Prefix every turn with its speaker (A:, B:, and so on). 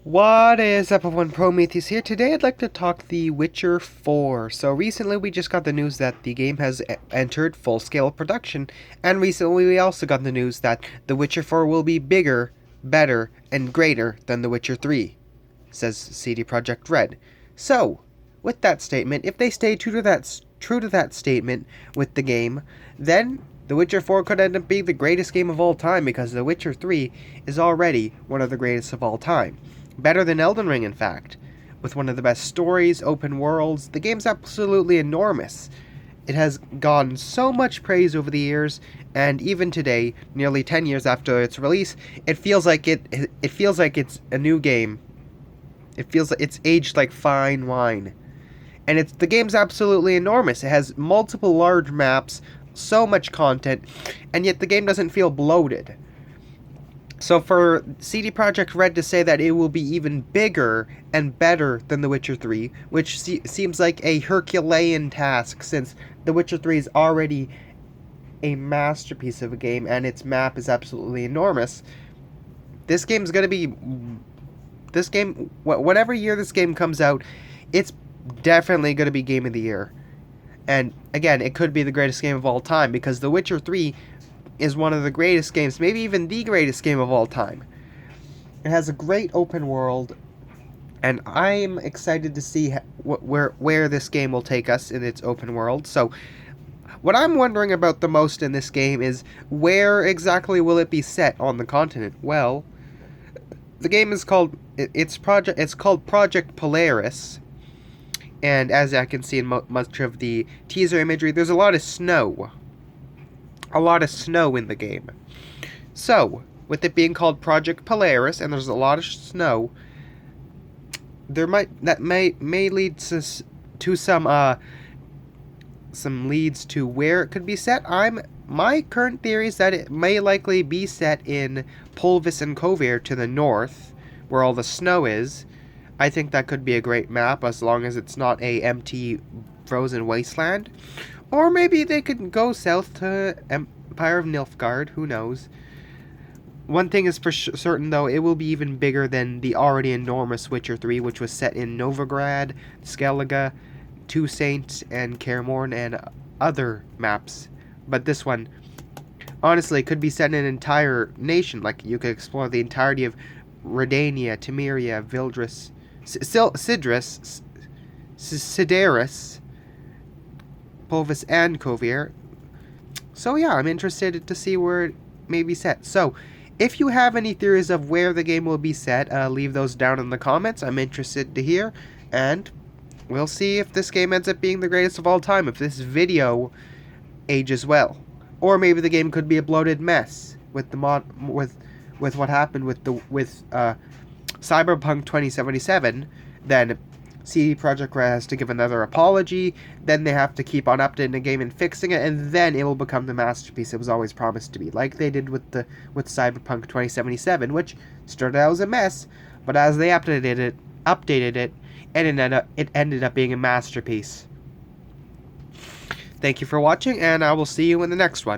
A: What is up, everyone? Prometheus here. Today I'd like to talk The Witcher 4. So recently we just got the news that the game has entered full-scale production, and recently we also got the news that The Witcher 4 will be bigger, better, and greater than The Witcher 3, says CD Projekt Red. So, with that statement, if they stay true to that statement with the game, then The Witcher 4 could end up being the greatest game of all time, because The Witcher 3 is already one of the greatest of all time. Better than Elden Ring, in fact. With one of the best stories, open worlds, the game's absolutely enormous. It has gotten so much praise over the years, and even today, nearly 10 years after its release, it feels like it's a new game. It feels like it's aged like fine wine. And the game's absolutely enormous. It has multiple large maps, so much content, and yet the game doesn't feel bloated. So for CD Projekt Red to say that it will be even bigger and better than The Witcher 3, which seems like a Herculean task, since The Witcher 3 is already a masterpiece of a game and its map is absolutely enormous, whatever year this game comes out, it's definitely going to be Game of the Year. And again, it could be the greatest game of all time, because The Witcher 3 is one of the greatest games, maybe even the greatest game of all time. It has a great open world, and I'm excited to see where this game will take us in its open world. So, what I'm wondering about the most in this game is, where exactly will it be set on the continent? Well, the game is called called Project Polaris, and as I can see in much of the teaser imagery, there's a lot of snow. A lot of snow in the game. So, with it being called Project Polaris, and there's a lot of snow, that may lead to some leads to where it could be set. My current theory is that it may likely be set in Polvis and Kovir to the north, where all the snow is. I think that could be a great map, as long as it's not a empty, frozen wasteland. Or maybe they could go south to Empire of Nilfgaard, who knows. One thing is for certain, though, it will be even bigger than the already enormous Witcher 3, which was set in Novigrad, Skellige, Toussaint, and Kaer Morhen, and other maps. But this one, honestly, could be set in an entire nation. Like, you could explore the entirety of Redania, Temeria, Vildris, Sidris, Sidaris, Polvis, and Kovir. So yeah, I'm interested to see where it may be set. So, if you have any theories of where the game will be set, leave those down in the comments. I'm interested to hear, and we'll see if this game ends up being the greatest of all time, if this video ages well. Or maybe the game could be a bloated mess with the with what happened with Cyberpunk 2077. Then CD Projekt Red has to give another apology, then they have to keep on updating the game and fixing it, and then it will become the masterpiece it was always promised to be, like they did with Cyberpunk 2077, which started out as a mess, but as they updated it, it ended up being a masterpiece. Thank you for watching, and I will see you in the next one.